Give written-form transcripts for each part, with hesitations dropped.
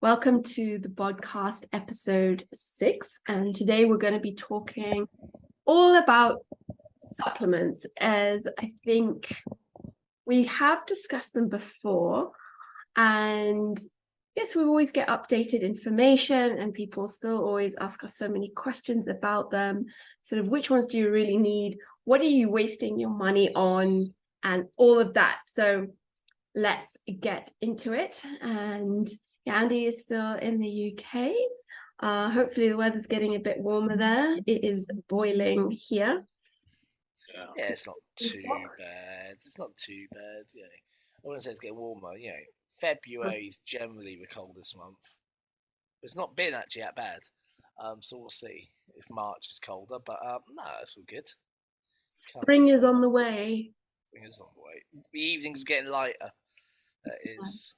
Welcome to the podcast episode 6, and today we're going to be talking all about supplements, as I think we have discussed them before, and yes, we always get updated information and people still always ask us so many questions about them, sort of which ones do you really need, what are you wasting your money on, and all of that. So let's get into it. And Andy is still in the UK. Hopefully the weather's getting a bit warmer there. It is boiling here. Yeah, it's not too bad. It's not too bad. You know, I wouldn't say it's getting warmer. You know, February is generally the coldest month. But it's not been actually that bad. So we'll see if March is colder. But no, it's all good. Spring is on the way. Spring is on the way. The evening's getting lighter. That is.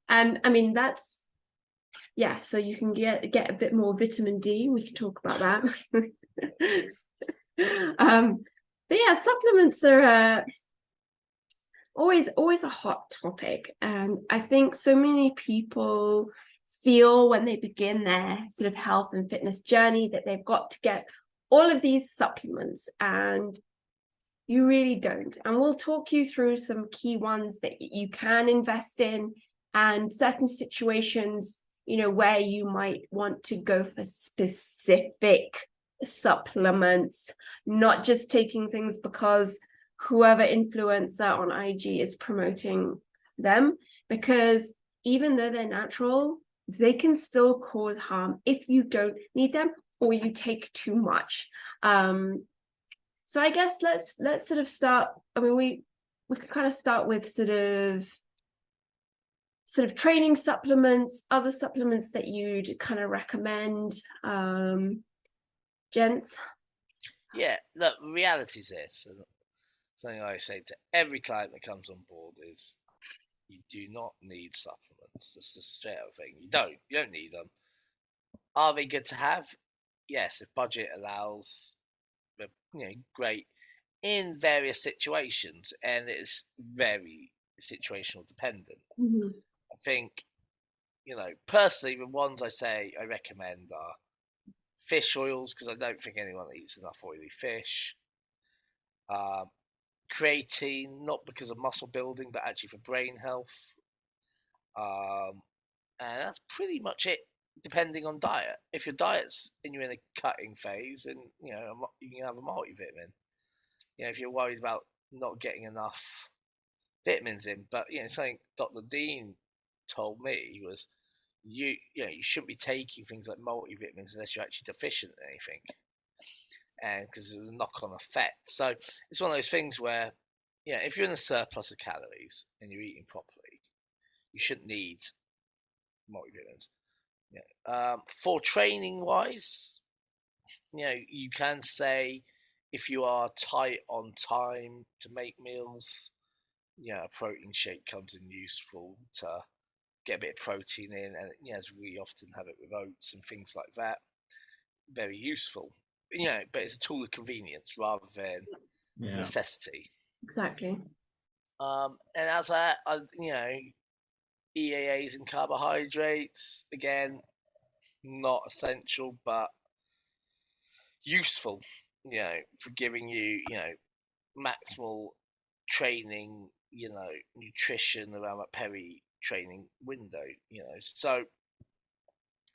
And I mean, that's, yeah, so you can get a bit more vitamin D. We can talk about that. But yeah, supplements are always a hot topic, and I think so many people feel when they begin their sort of health and fitness journey that they've got to get all of these supplements, and you really don't. And we'll talk you through some key ones that you can invest in, and certain situations, you know, where you might want to go for specific supplements, not just taking things because whoever influencer on IG is promoting them, because even though they're natural, they can still cause harm if you don't need them or you take too much. So I guess let's sort of start. I mean, we can kind of start with sort of training supplements, other supplements that you'd kind of recommend, gents. Yeah, look, the reality is this. And something I say to every client that comes on board is you do not need supplements. That's the straight up thing. You don't need them. Are they good to have? Yes, if budget allows, you know, great in various situations, and it's very situational dependent. Mm-hmm. I think, you know, personally, the ones I recommend are fish oils, because I don't think anyone eats enough oily fish. Creatine, not because of muscle building, but actually for brain health. And that's pretty much it, depending on diet. If your diet's and you're in a cutting phase, and you know you can have a multivitamin. You know, if you're worried about not getting enough vitamins in, but you know something Dr. Dean told me was you shouldn't be taking things like multivitamins unless you're actually deficient in anything, and because of the knock-on effect. So it's one of those things where, yeah, if you're in a surplus of calories and you're eating properly, you shouldn't need multivitamins. Yeah. For training wise, you know, you can say if you are tight on time to make meals, you know, a protein shake comes in useful to get a bit of protein in, and you know, as we often have it with oats and things like that, very useful. You know, but it's a tool of convenience rather than necessity. Exactly. And as I you know, EAAs and carbohydrates again, not essential, but useful, you know, for giving you, you know, maximal training, you know, nutrition around that peri-training window, you know. So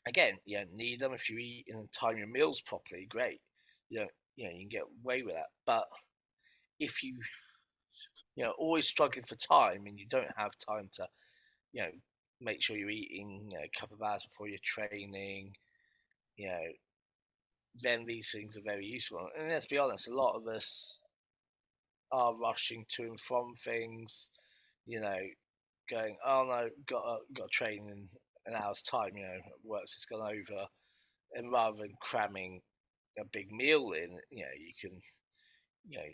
again, you don't need them if you eat and time your meals properly. Great, you know, you can get away with that. But if you know, always struggling for time and you don't have time to, you know, make sure you're eating, you know, a couple of hours before your training, you know, then these things are very useful. And let's be honest, a lot of us are rushing to and from things, you know, going, oh no, got to train in an hour's time, you know, work's just gone over, and rather than cramming a big meal in, you know, you can, you know,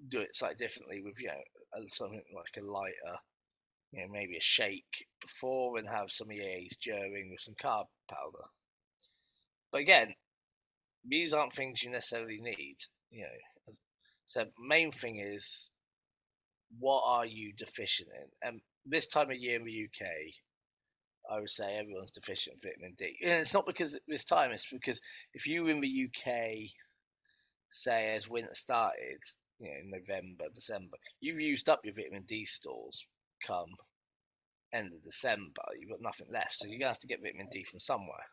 do it slightly differently with, you know, something like a lighter, you know, maybe a shake before and have some EAs during with some carb powder. But again, these aren't things you necessarily need, you know. So main thing is, what are you deficient in? And this time of year in the UK, I would say everyone's deficient in vitamin D. And it's not because at this time, it's because if you were in the UK, say as winter started, November, December, you've used up your vitamin D stores come end of December, you've got nothing left. So you're going to have to get vitamin D from somewhere.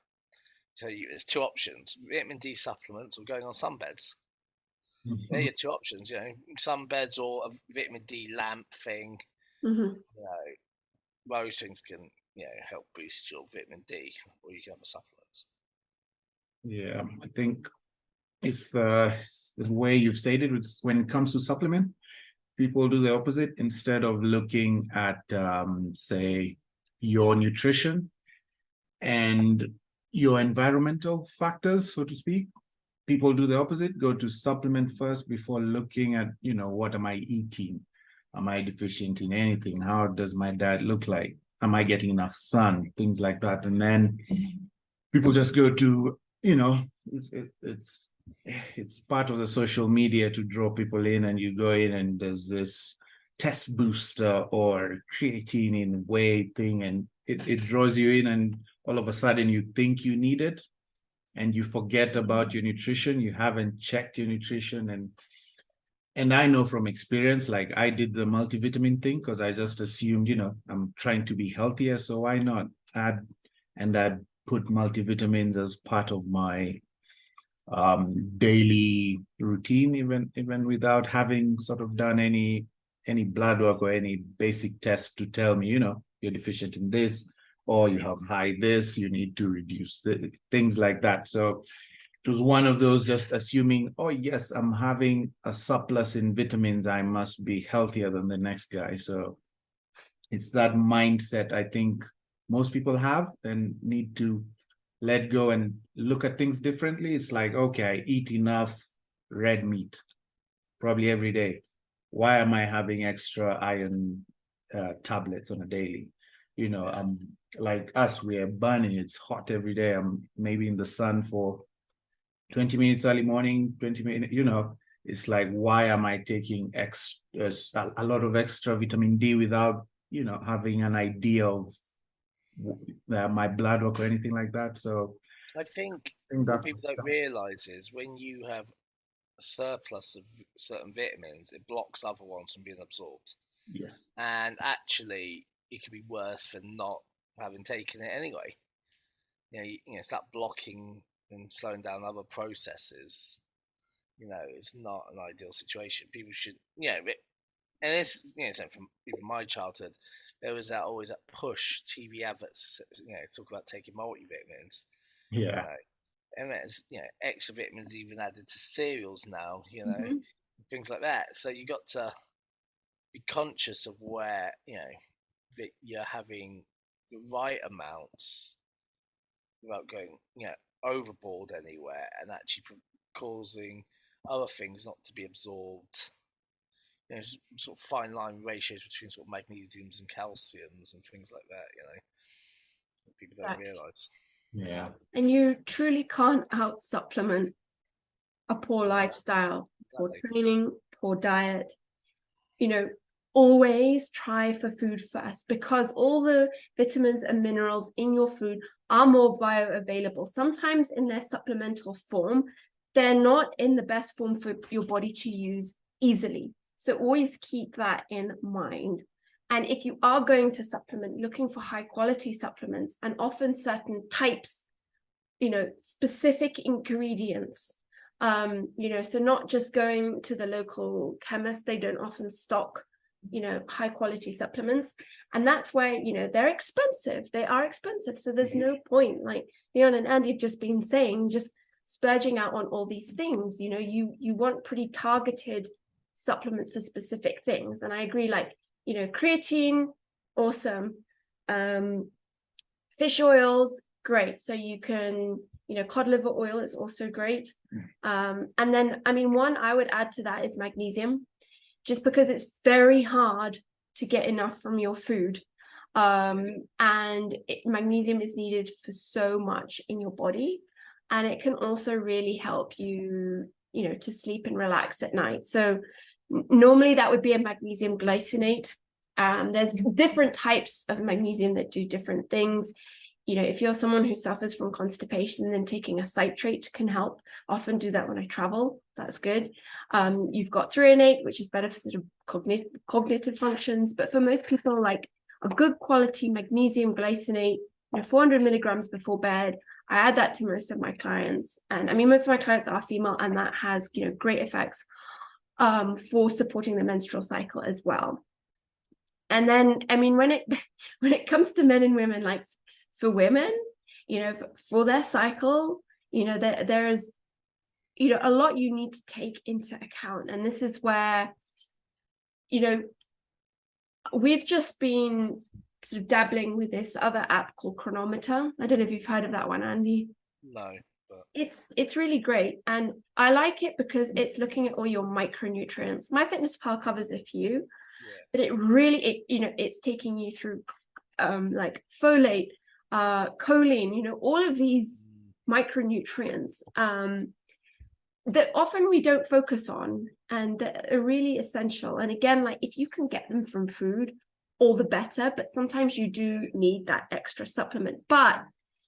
So there's two options: vitamin D supplements or going on sunbeds. They're your two options, sunbeds or a vitamin D lamp thing. Mm-hmm. Those things can, help boost your vitamin D, or you can have a supplements. Yeah, I think it's the way you've stated it. When it comes to supplement, people do the opposite. Instead of looking at, say, your nutrition and your environmental factors, so to speak, people do the opposite, go to supplement first before looking at, what am I eating? Am I deficient in anything? How does my diet look like? Am I getting enough sun? Things like that. And then people just go to, it's part of the social media to draw people in, and you go in and there's this test booster or creatine in whey thing, and it draws you in, and all of a sudden you think you need it and you forget about your nutrition. You haven't checked your nutrition. And I know from experience, like I did the multivitamin thing because I just assumed, I'm trying to be healthier, so why not add, and I'd put multivitamins as part of my daily routine, even without having sort of done any blood work or any basic test to tell me, you're deficient in this, or you have high this, you need to reduce the things like that. So it was one of those, just assuming, oh yes, I'm having a surplus in vitamins, I must be healthier than the next guy. So it's that mindset I think most people have and need to let go and look at things differently. It's like, okay, I eat enough red meat probably every day. Why am I having extra iron tablets on a daily? I'm like us, we're burning, it's hot every day. I'm maybe in the sun for 20 minutes early morning, 20 minutes, it's like, why am I taking a lot of extra vitamin D without, having an idea of my blood work or anything like that? So I think what what people don't realize is when you have a surplus of certain vitamins, it blocks other ones from being absorbed. Yes. And actually, it could be worse for not having taken it anyway. Start blocking and slowing down other processes. It's not an ideal situation. People should, and this, so from even my childhood, there was always that push TV adverts, talk about taking multivitamins. Yeah. And there's, extra vitamins even added to cereals now, Mm-hmm. things like that. So you got to be conscious of where, that you're having the right amounts without going, overboard anywhere and actually causing other things not to be absorbed. Sort of fine line ratios between sort of magnesiums and calciums and things like that, people don't realize. Yeah. And you truly can't out supplement a poor lifestyle, poor training, poor diet. Always try for food first, because all the vitamins and minerals in your food are more bioavailable. Sometimes in their supplemental form, they're not in the best form for your body to use easily. So always keep that in mind. And if you are going to supplement, looking for high quality supplements, and often certain types, specific ingredients, so not just going to the local chemist. They don't often stock high quality supplements, and that's where they're expensive. They are expensive, so there's no point, like Leon and Andy have just been saying, just splurging out on all these things. You want pretty targeted supplements for specific things, and I agree, like creatine, awesome. Fish oils, great. So you can cod liver oil is also great. And then one I would add to that is magnesium, just because it's very hard to get enough from your food. And magnesium is needed for so much in your body. And it can also really help you, to sleep and relax at night. So normally that would be a magnesium glycinate. There's different types of magnesium that do different things. If you're someone who suffers from constipation, then taking a citrate can help. Often do that when I travel. That's good. You've got threonate, which is better for sort of cognitive functions. But for most people, like a good quality magnesium glycinate, 400 milligrams before bed. I add that to most of my clients. And I mean, most of my clients are female, and that has, great effects for supporting the menstrual cycle as well. And then, I mean, when it comes to men and women, like for women, for their cycle, there is, a lot you need to take into account. And this is where, we've just been sort of dabbling with this other app called Chronometer. I don't know if you've heard of that one, Andy. No. But... It's really great. And I like it because it's looking at all your micronutrients. MyFitnessPal covers a few, but it really, it's taking you through like folate, choline, all of these micronutrients that often we don't focus on and that are really essential. And again, like if you can get them from food, all the better, but sometimes you do need that extra supplement. But,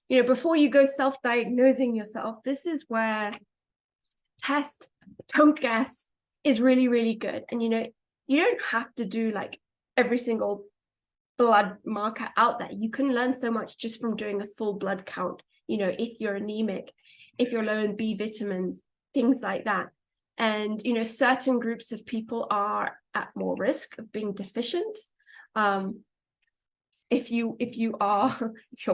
before you go self-diagnosing yourself, this is where test, don't guess is really, really good. And, you don't have to do like every single blood marker out there. You can learn so much just from doing a full blood count, if you're anemic, if you're low in B vitamins, things like that. And, certain groups of people are at more risk of being deficient. If you're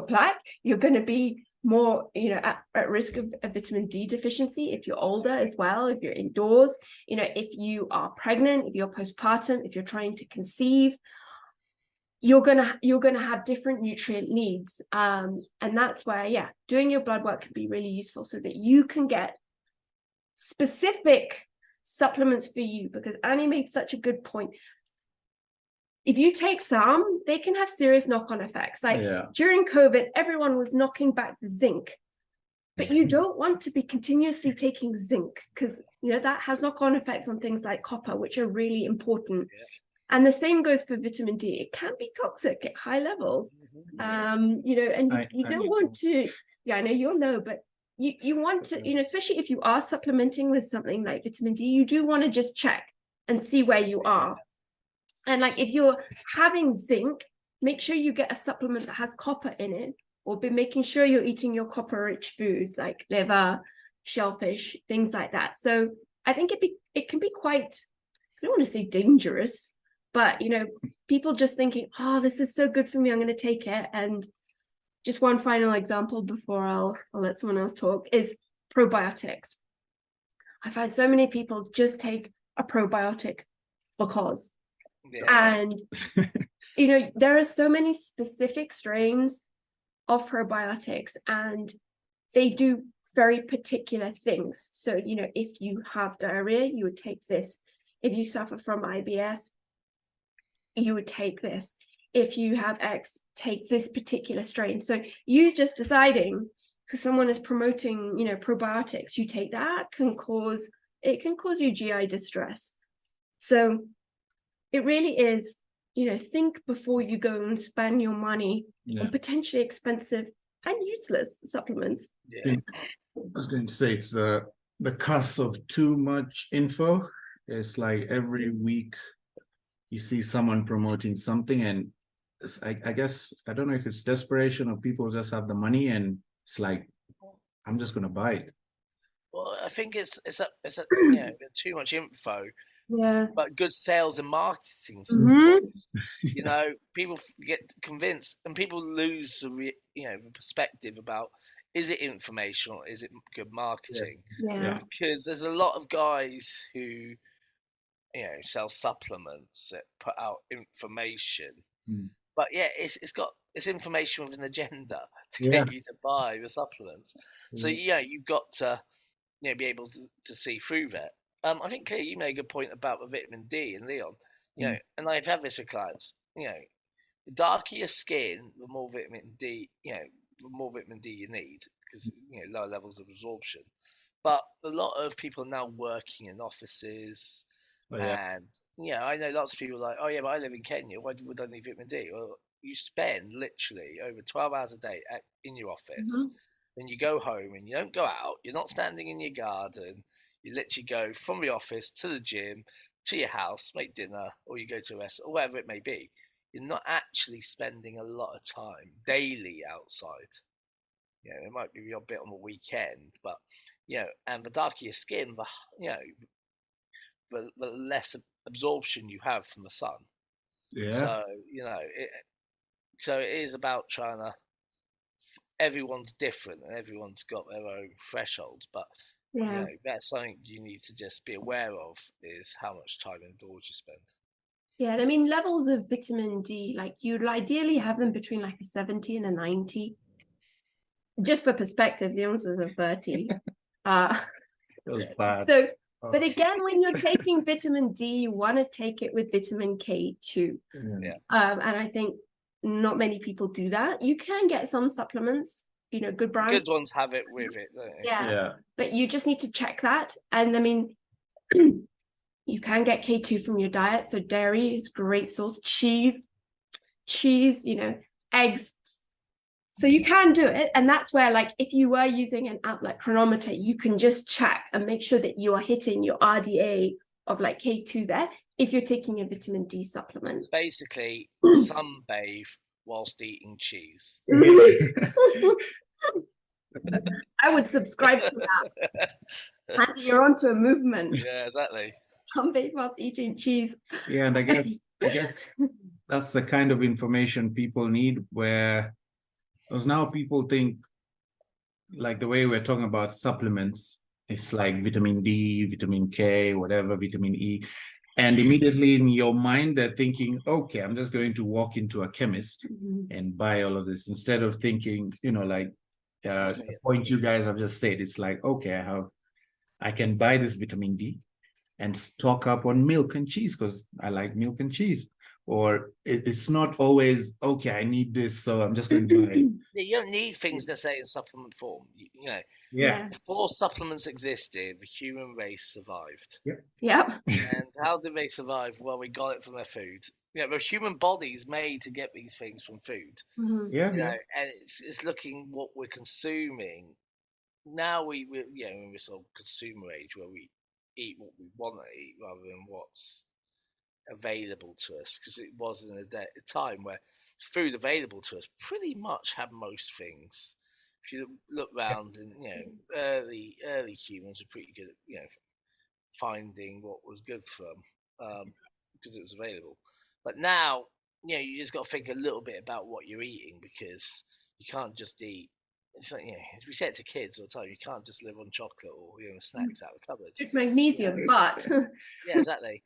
Black, you're going to be more, at risk of vitamin D deficiency. If you're older as well, if you're indoors, if you are pregnant, if you're postpartum, if you're trying to conceive, you're gonna have different nutrient needs. And that's where, doing your blood work can be really useful so that you can get specific supplements for you. Because Annie made such a good point. If you take some, they can have serious knock-on effects. Like during COVID, everyone was knocking back the zinc, but you don't want to be continuously taking zinc because, that has knock-on effects on things like copper, which are really important. And the same goes for vitamin D. It can be toxic at high levels. And you don't want to, I know you'll know, but you want to, especially if you are supplementing with something like vitamin D, you do want to just check and see where you are. And like if you're having zinc, make sure you get a supplement that has copper in it, or be making sure you're eating your copper-rich foods like liver, shellfish, things like that. So I think it can be quite, I don't want to say dangerous, but people just thinking, oh, this is so good for me, I'm going to take it. And just one final example before I'll let someone else talk is probiotics. I've had so many people just take a probiotic because. And there are so many specific strains of probiotics and they do very particular things. So if you have diarrhea, you would take this. If you suffer from IBS, you would take this. If you have X, take this particular strain. So you just deciding because someone is promoting probiotics, you take that can cause you GI distress. So it really is, think before you go and spend your money on potentially expensive and useless supplements. I was going to say it's the cost of too much info. It's like every week you see someone promoting something, and I guess I don't know if it's desperation or people just have the money and it's like, I'm just gonna buy it. Well, I think it's too much info. Yeah. But good sales and marketing support. People get convinced and people lose the perspective about, is it informational, is it good marketing? Because there's a lot of guys who sell supplements that put out information, but it's information with an agenda to get you to buy the supplements. So you've got to be able to see through that. I think, Claire, you made a good point about the vitamin D and Leon. And I've had this with clients. The darker your skin, the more vitamin D. The more vitamin D you need because lower levels of absorption. But a lot of people are now working in offices, Oh, yeah. and I know lots of people like, oh yeah, but I live in Kenya. Why would I need vitamin D? Well, you spend literally over 12 hours a day in your office. Then you go home and you don't go out. You're not standing in your garden. You literally go from the office to the gym, to your house, make dinner, or you go to a restaurant, or whatever it may be. You're not actually spending a lot of time daily outside. It might be a bit on the weekend, but and the darker your skin, the less absorption you have from the sun. Yeah. So it is about trying to. Everyone's different, and everyone's got their own thresholds. But Yeah. that's something you need to just be aware of, is how much time indoors you spend. Yeah, and I mean, levels of vitamin D, like you'd ideally have them between like a 70 and a 90. Just for perspective, the answer is a 30. That was bad. So, Oh. but again, when you're taking vitamin D, you want to take it with vitamin K2. Yeah. And I think not many people do that. You can get some supplements, good brands. Good ones have it with it, don't they? Yeah. But you just need to check that. And I mean, you can get K2 from your diet. So dairy is a great source. Cheese, eggs. So you can do it. And that's where, like, if you were using an outlet chronometer, you can just check and make sure that you are hitting your RDA of like K2 there if you're taking a vitamin D supplement. Basically, sunbathe whilst eating cheese. I would subscribe to that. And you're onto a movement. Yeah, exactly. Sunbathe whilst eating cheese. Yeah, and I guess that's the kind of information people need, because now people think, like the way we're talking about supplements, it's like vitamin D, vitamin K, whatever, vitamin E. And immediately in your mind, they're thinking, okay, I'm just going to walk into a chemist and buy all of this, instead of thinking, the point you guys have just said. It's like, okay, I can buy this vitamin D and stock up on milk and cheese because I like milk and cheese. Or it's not always, okay, I need this, so I'm just going to buy it. You don't need things necessarily in supplement form. Yeah. Before supplements existed, the human race survived. Yep. And how did they survive? Well, we got it from their food. The human body's made to get these things from food. Yeah. And it's looking what we're consuming. Now we're in this sort of consumer age where we eat what we want to eat rather than what's available to us, because it was in a time where food available to us pretty much had most things. If you look around, and early humans were pretty good at finding what was good for them, because it was available. But now you just got to think a little bit about what you're eating, because you can't just eat. It's like, we say it to kids all the time, you can't just live on chocolate or snacks out of the cupboard. Good magnesium, but yeah, exactly.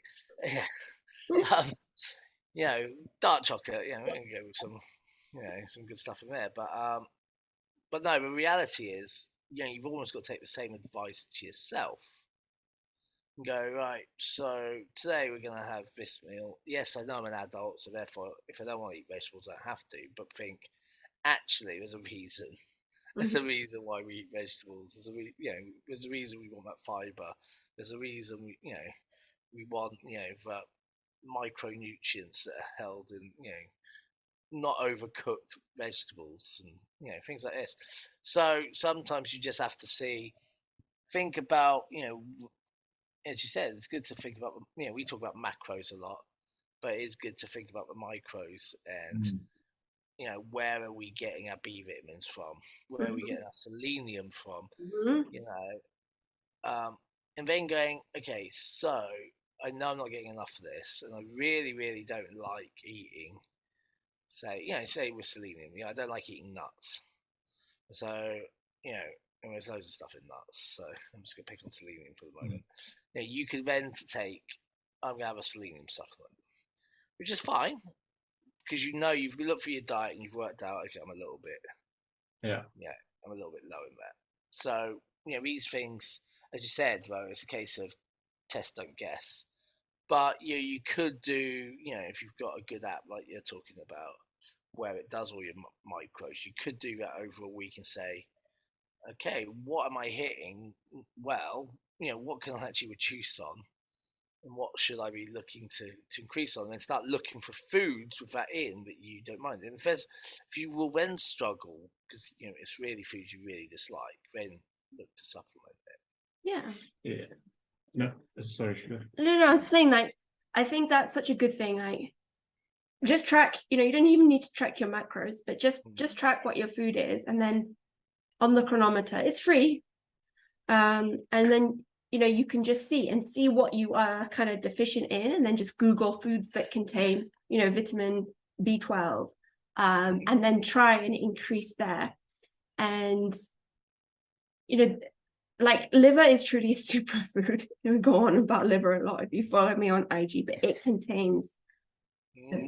Dark chocolate. We can go with some good stuff in there. But no, the reality is, you've almost got to take the same advice to yourself. And go, right, so today we're going to have this meal. Yes, I know I'm an adult, so therefore, if I don't want to eat vegetables, I have to. But think, actually, there's a reason. There's a reason why we eat vegetables. There's a reason we want that fiber. There's a reason we want that micronutrients that are held in not overcooked vegetables and things like this. So sometimes you just have to think about as you said, it's good to think about we talk about macros a lot, but it is good to think about the micros and where are we getting our B vitamins from, where are we getting our selenium from, and then going, okay, so I know I'm not getting enough of this, and I really, really don't like eating, say with selenium, I don't like eating nuts. So, and there's loads of stuff in nuts, so I'm just going to pick on selenium for the moment. You could then I'm going to have a selenium supplement, which is fine, because you've looked for your diet and you've worked out, okay, I'm a little bit low in that. So, these things, as you said, well, it's a case of test, don't guess. But you could do, if you've got a good app like you're talking about, where it does all your micros, you could do that over a week and say, okay, what am I hitting? Well, what can I actually reduce on? And what should I be looking to increase on? And then start looking for foods with that in that you don't mind. And if you will then struggle because it's really foods you really dislike, then look to supplement it. Yeah. Yeah. No, sorry. No, I was saying, like, I think that's such a good thing. Like, just track, you don't even need to track your macros, but just track what your food is, and then on the chronometer, it's free. And then you can just see what you are kind of deficient in, and then just Google foods that contain vitamin B12, and then try and increase there. And like, liver is truly a superfood. We go on about liver a lot if you follow me on IG, but it contains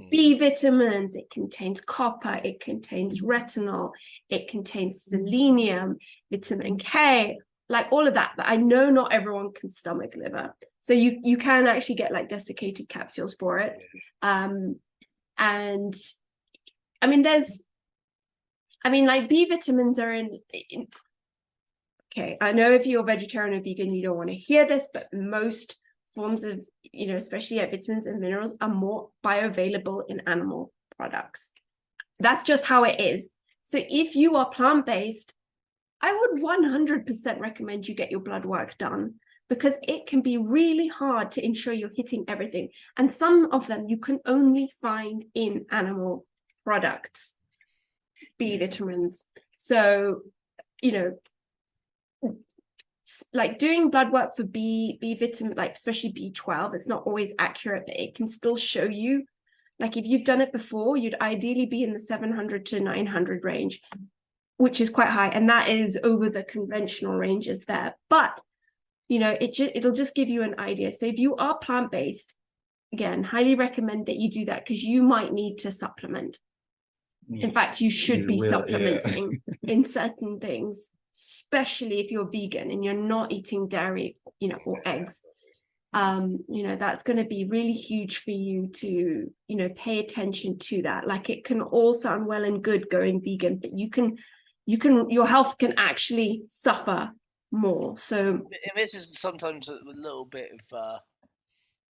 B vitamins, it contains copper, it contains retinol, it contains selenium, vitamin K, like all of that. But I know not everyone can stomach liver, so you can actually get like desiccated capsules for it. And I mean, like B vitamins are in. Okay, I know if you're vegetarian or vegan, you don't want to hear this, but most forms of, especially vitamins and minerals are more bioavailable in animal products. That's just how it is. So if you are plant-based, I would 100% recommend you get your blood work done, because it can be really hard to ensure you're hitting everything. And some of them you can only find in animal products, B vitamins. So, like doing blood work for B vitamin, like especially B12, it's not always accurate, but it can still show you. Like if you've done it before, you'd ideally be in the 700 to 900 range, which is quite high, and that is over the conventional ranges there. But it'll just give you an idea. So if you are plant-based, again, highly recommend that you do that, because you might need to supplement. In fact, you should be supplementing in certain things, especially if you're vegan and you're not eating dairy, or eggs. That's going to be really huge for you to, pay attention to that. Like, it can all sound well and good going vegan, but your health can actually suffer more. So this is sometimes a little bit of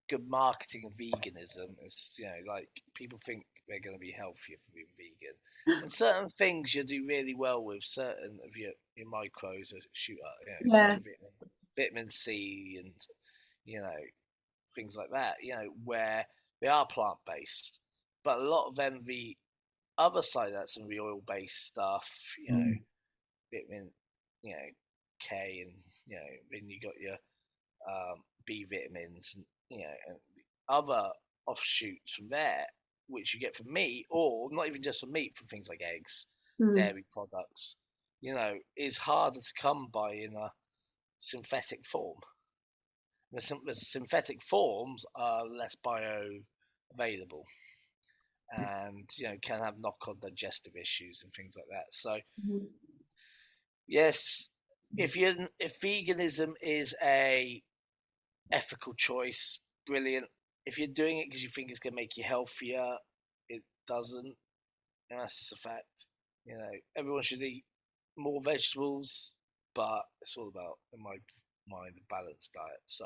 good marketing of veganism. It's like people think they're going to be healthier for being vegan, and certain things you do really well with. Certain of your micros are shoot up, vitamin C and things like that. Where they are plant based, but a lot of them the other side, that's some of the oil based stuff. Vitamin K, and then you got your B vitamins, and and other offshoots from there, which you get from meat, or not even just from meat, from things like eggs, dairy products, is harder to come by in a synthetic form. The synthetic forms are less bioavailable, and can have knock-on digestive issues and things like that. So yes, if veganism is a ethical choice, brilliant. If you're doing it because you think it's going to make you healthier, it doesn't. And that's just a fact. Everyone should eat more vegetables, but it's all about, in my mind, a balanced diet. So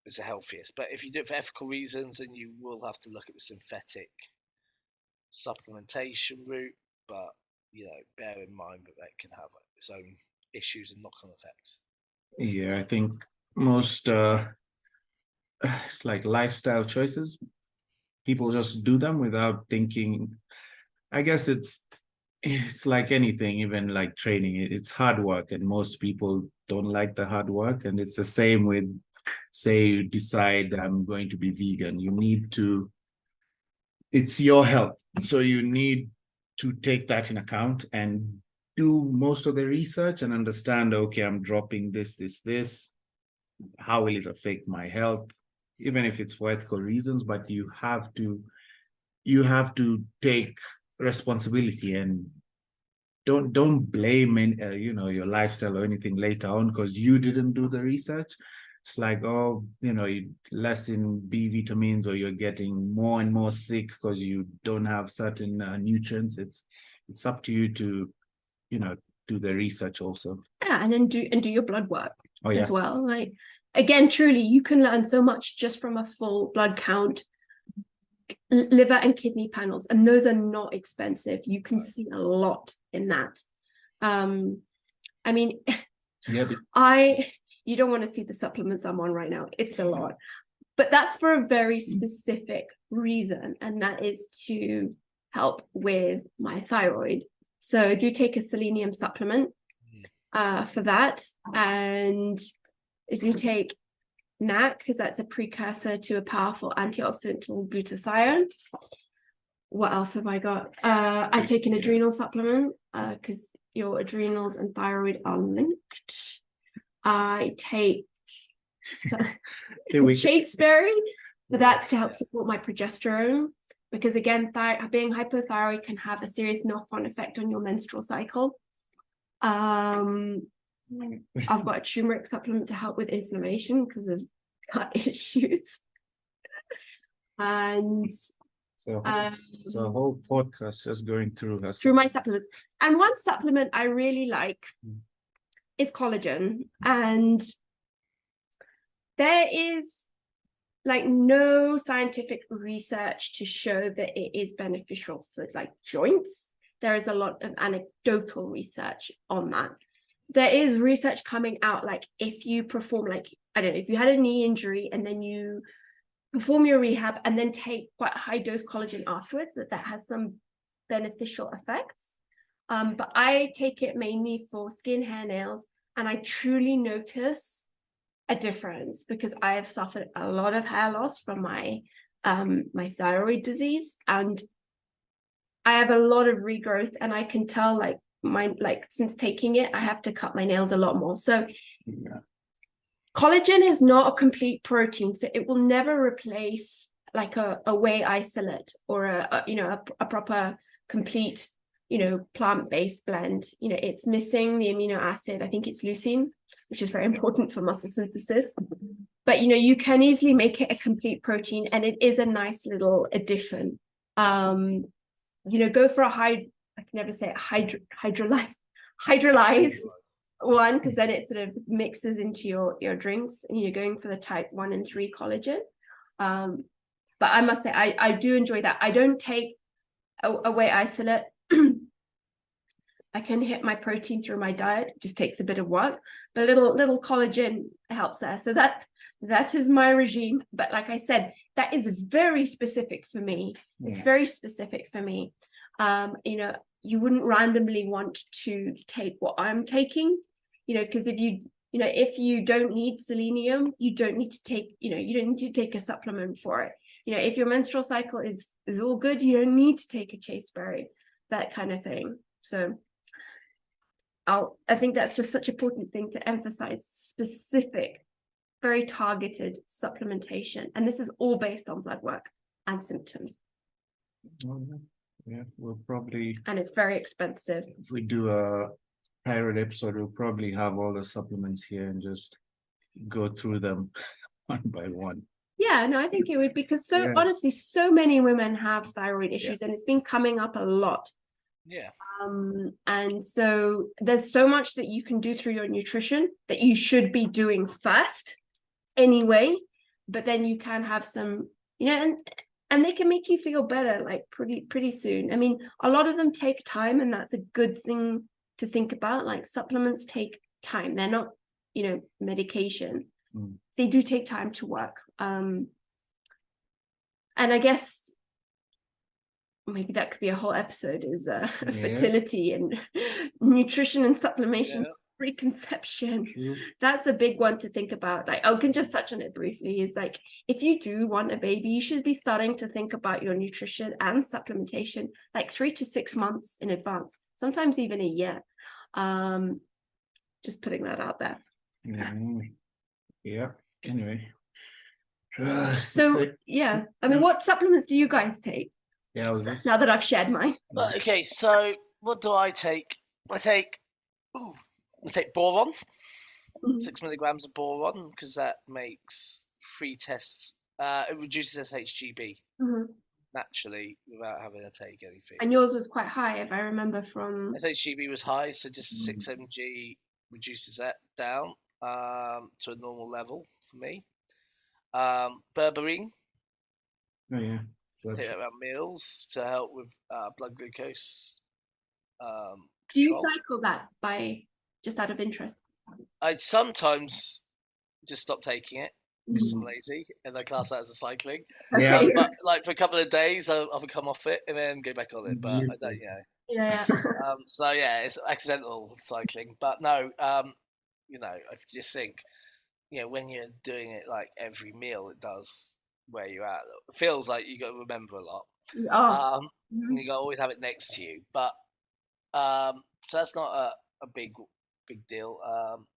it's the healthiest. But if you do it for ethical reasons, then you will have to look at the synthetic supplementation route. But bear in mind that can have its own issues and knock-on effects. Yeah, I think most it's like lifestyle choices. People just do them without thinking. I guess it's like anything, even like training. It's hard work, and most people don't like the hard work. And it's the same with, say, you decide I'm going to be vegan. It's your health, so you need to take that in account and do most of the research and understand, okay, I'm dropping this. How will it affect my health? Even if it's for ethical reasons, but you have to take responsibility, and don't blame your lifestyle or anything later on because you didn't do the research. It's like, oh, you less in B vitamins, or you're getting more and more sick because you don't have certain nutrients. It's up to you to do the research also. Yeah, and then do your blood work as Yeah. well. Like, again, truly, you can learn so much just from a full blood count, liver and kidney panels, and those are not expensive. You can see a lot in that. I mean, you don't want to see the supplements I'm on right now. It's a lot, but that's for a very specific reason, and that is to help with my thyroid. So I do take a selenium supplement for that, and I do take NAC because that's a precursor to a powerful antioxidant called glutathione. What else have I got? I take an adrenal supplement because your adrenals and thyroid are linked. I take chasteberry, but that's to help support my progesterone, because again, being hypothyroid can have a serious knock-on effect on your menstrual cycle. I've got a turmeric supplement to help with inflammation because of gut issues. And so the whole podcast just going through my supplements. And one supplement I really like is collagen, and there is like no scientific research to show that it is beneficial for like joints. There is a lot of anecdotal research on that. There is research coming out, like if you perform, like, I don't know, if you had a knee injury and then you perform your rehab and then take quite high dose collagen afterwards, that has some beneficial effects. But I take it mainly for skin, hair, nails, and I truly notice a difference because I have suffered a lot of hair loss from my my thyroid disease, and I have a lot of regrowth, and I can tell since taking it, I have to cut my nails a lot more. So collagen is not a complete protein, so it will never replace like a whey isolate or a proper complete plant-based blend. It's missing the amino acid. I think it's leucine, which is very important for muscle synthesis. But you can easily make it a complete protein, and it is a nice little addition. Go for I can never say it, hydrolyze one, because then it sort of mixes into your drinks, and you're going for the type 1 and 3 collagen. But I must say I do enjoy that. I don't take a whey isolate. I can hit my protein through my diet. It just takes a bit of work, but little collagen helps there. So that is my regime. But like I said, that is very specific for me. It's very specific for me. You wouldn't randomly want to take what I'm taking, because if you don't need selenium, you don't need to take, you don't need to take a supplement for it. If your menstrual cycle is all good, you don't need to take a chasteberry, that kind of thing. So I think that's just such an important thing to emphasize: specific, very targeted supplementation. And this is all based on blood work and symptoms. Yeah, we'll probably... And it's very expensive. If we do a pirate episode, we'll probably have all the supplements here and just go through them one by one. Yeah, no, I think it would, because honestly, so many women have thyroid issues, and it's been coming up a lot. Yeah. And so there's so much that you can do through your nutrition that you should be doing first anyway, but then you can have some, and they can make you feel better like pretty soon. I mean, a lot of them take time, and that's a good thing to think about. Like, supplements take time. They're not, medication. They do take time to work. And I guess maybe that could be a whole episode, is fertility and nutrition and supplementation, preconception. That's a big one to think about. Like, I can just touch on it briefly, is like, if you do want a baby, you should be starting to think about your nutrition and supplementation like 3 to 6 months in advance, sometimes even a year. Just putting that out there. Anyway, I mean, what supplements do you guys take? Now that I've shared mine. Okay, so what do I take? I take boron, 6 milligrams of boron, because that makes free tests. It reduces SHGB. naturally without having to take anything. And yours was quite high, if I remember from. SHGB was high, so just 6 mg reduces that down to a normal level for me. Berberine, Oh yeah. take that around meals to help with blood glucose Do you control. cycle that by just out of interest? I'd sometimes just stop taking it because I'm lazy, and I class that as a cycling. Yeah. But like for a couple of days, I'll come off it and then go back on it. But I don't, Yeah. so yeah, it's accidental cycling. But no, I just think, when you're doing it like every meal, it does wear you out. It feels like you got to remember a lot. Oh. And you got to always have it next to you. But so that's not a big deal.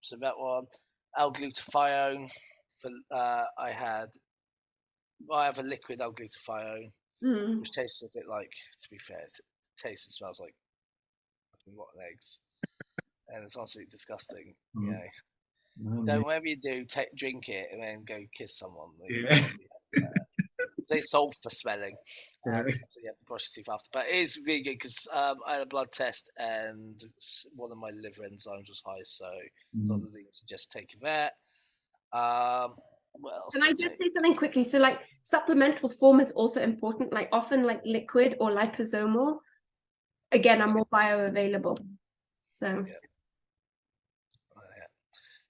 So that one, L-glutathione. I have a liquid L-glutathione, which tastes a bit like, to be fair, it tastes and smells like rotten eggs, and it's absolutely disgusting. Whatever you do, drink it and then go kiss someone. They sold for smelling, so you have to brush your teeth after. But it is really good because I had a blood test and one of my liver enzymes was high, so a lot of things just taking that. What else? Can I just say something quickly? So like supplemental form is also important, like often like liquid or liposomal, again, are more bioavailable. So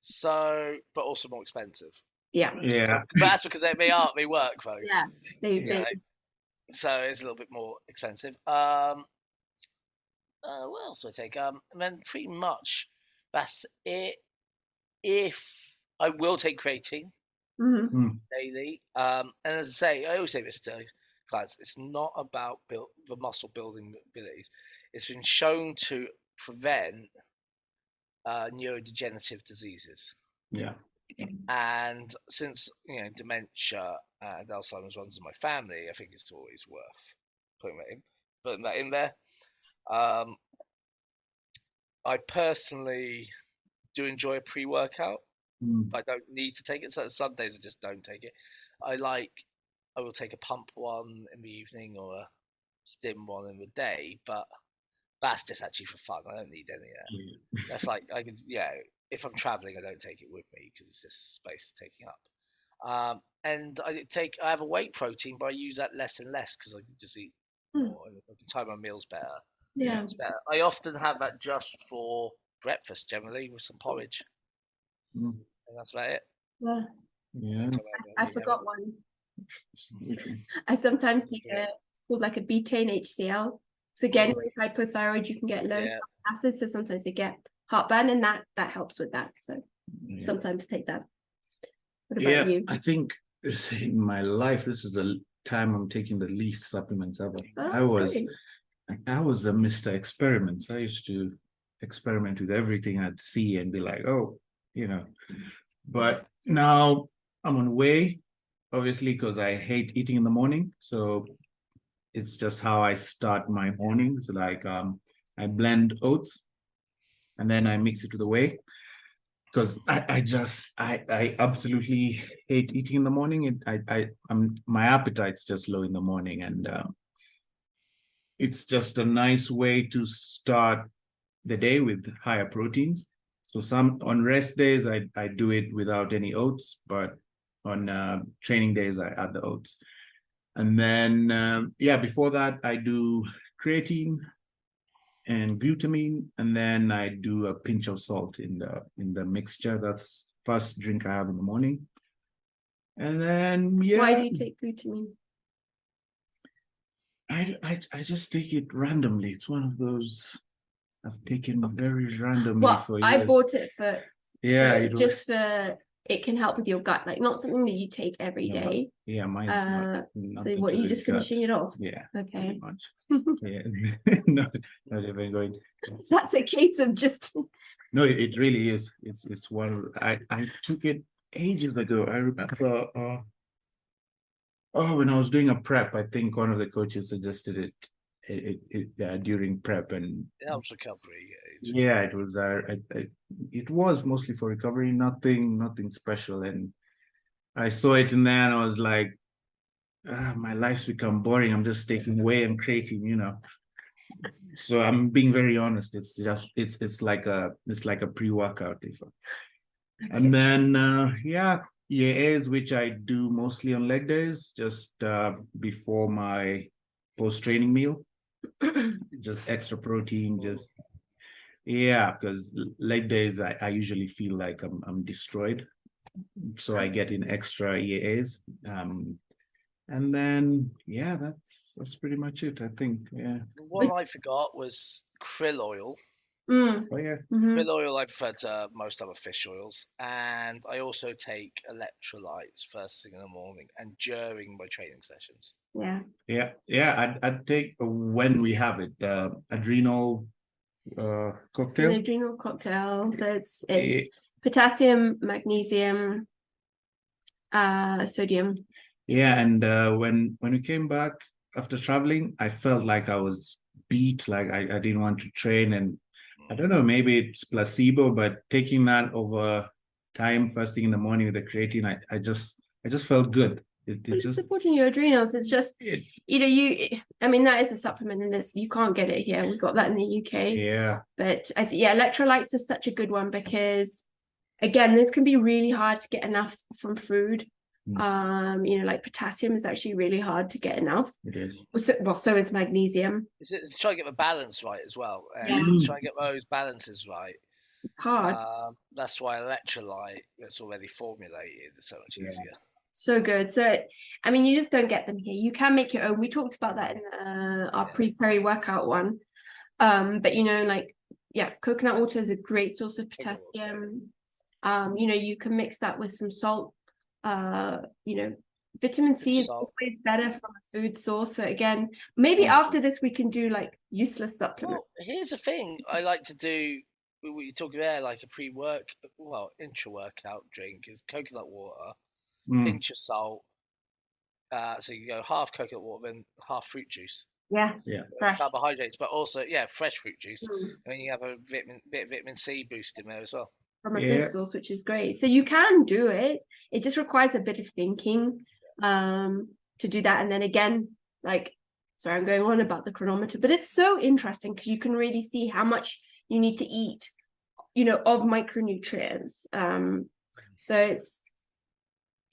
so, but also more expensive. Yeah. Yeah. But that's because they work though. Yeah. They So it's a little bit more expensive. What else do I take? And then pretty much that's it. If I will take creatine daily, and as I say, I always say this to clients: it's not about the muscle building abilities. It's been shown to prevent neurodegenerative diseases. Yeah. And since dementia and Alzheimer's runs in my family, I think it's always worth putting that in there. I personally do enjoy a pre-workout. I don't need to take it. So some days I just don't take it. I will take a pump one in the evening or a stim one in the day, but that's just actually for fun. I don't need any of that. That's like I could, if I'm traveling, I don't take it with me because it's just space taking up. And I have a whey protein, but I use that less and less because I can just eat more and I can time my meals better. Yeah. It's better. I often have that just for breakfast, generally with some porridge, and that's about it. Yeah. I forgot one. I sometimes take it's called like a betaine HCl. So again, with hypothyroid, you can get low acid. So sometimes you get heartburn, and that helps with that. So sometimes take that. What about you? I think in my life, this is the time I'm taking the least supplements ever. I was a Mr. Experiments. I used to experiment with everything I'd see and be like, oh, but now I'm on whey, obviously, because I hate eating in the morning. So it's just how I start my morning. So like I blend oats and then I mix it with the whey. Because I absolutely hate eating in the morning. My appetite's just low in the morning, and it's just a nice way to start the day with higher proteins. So on rest days I do it without any oats, but on training days I add the oats. And then before that I do creatine and glutamine, and then I do a pinch of salt in the mixture. That's first drink I have in the morning. And then Why do you take glutamine? I just take it randomly. It's one of those I've taken very randomly for years. I bought it for for it can help with your gut, like not something that you take every day. Yeah, mine's not so what, are you just finishing it off? Yeah. Okay. Much. Yeah. not even going. So that's a case of just No, it really is. It's one I took it ages ago. I remember when I was doing a prep, I think one of the coaches suggested it during prep, and it helps recovery. Yeah, it was mostly for recovery, nothing special. And I saw it in there and I was like, my life's become boring. I'm just taking whey and creatine, you know. So I'm being very honest. It's like a pre-workout if and then EAAs, which I do mostly on leg days, just before my post-training meal. Just extra protein, just because leg days I usually feel like I'm destroyed. So I get in extra EAAs. And then that's pretty much it, I think. Yeah. What I forgot was krill oil. Mm. Oh yeah. Mhm. Krill oil I prefer to most other fish oils, and I also take electrolytes first thing in the morning and during my training sessions. Yeah. I'd take when we have it, adrenal It's an cocktail. adrenal cocktail. So it's Eh, potassium, magnesium, sodium. Yeah, and when we came back after traveling, I felt like I was beat, like I didn't want to train, and I don't know, maybe it's placebo, but taking that over time, first thing in the morning with the creatine, I just felt good. It It's just supporting your adrenals. It's just, it, I mean, that is a supplement, and you can't get it here. We got that in the UK. yeah. But electrolytes is such a good one because, again, this can be really hard to get enough from food. Like potassium is actually really hard to get enough. It is. So is magnesium. It's trying to get the balance right as well, and Yeah. trying to get those balances right. It's hard. That's why electrolyte that's already formulated is so much easier. So good. So, I mean, you just don't get them here. You can make your own. We talked about that in our pre-workout one. But coconut water is a great source of potassium. You can mix that with some salt. Vitamin C is always better from a food source. So again, maybe after this we can do like useless supplements. Well, here's the thing I like to do. What you're talking about, like a intra-workout drink is coconut water, pinch of salt. So you go half coconut water, then half fruit juice. Yeah. Fresh. Carbohydrates, but also fresh fruit juice. And then you have a bit of vitamin C boost in there as well. From a food source, which is great. So you can do it. It just requires a bit of thinking to do that. And then again, sorry, I'm going on about the chronometer, but it's so interesting because you can really see how much you need to eat, of micronutrients. So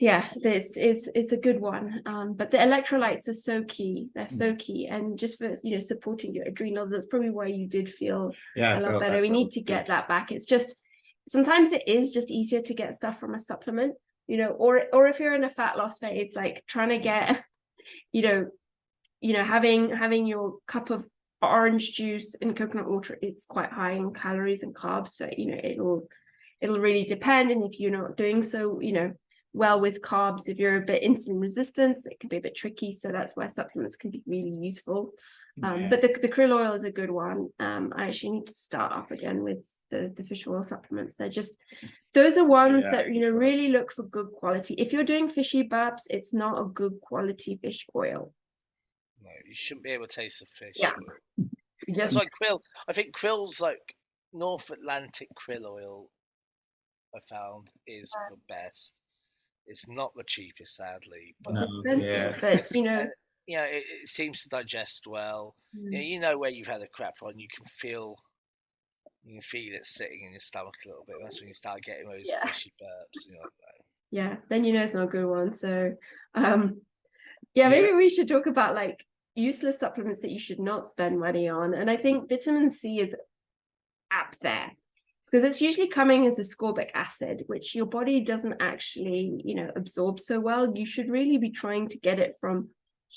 it's a good one. But the electrolytes are so key. They're so key. And just for, supporting your adrenals, that's probably why you did feel a lot better. We need to get that back. It's just, sometimes it is just easier to get stuff from a supplement, or if you're in a fat loss phase, like trying to get, having your cup of orange juice and coconut water, it's quite high in calories and carbs. So, it'll really depend. And if you're not doing so, well with carbs, if you're a bit insulin resistant, it can be a bit tricky. So that's why supplements can be really useful. But the krill oil is a good one. I actually need to start up again with the fish oil supplements. Those are ones that really look for good quality. If you're doing fishy burps, it's not a good quality fish oil. No, you shouldn't be able to taste the fish. Yes. It's like krill. I think krill's like North Atlantic krill oil, I found, is the best. It's not the cheapest, sadly, but it's expensive. But it seems to digest well. Where you've had a crap one, you can feel it sitting in your stomach a little bit. That's when you start getting those fishy burps. Then it's not a good one. So maybe we should talk about like useless supplements that you should not spend money on. And I think vitamin C is up there because it's usually coming as ascorbic acid, which your body doesn't actually absorb so well. You should really be trying to get it from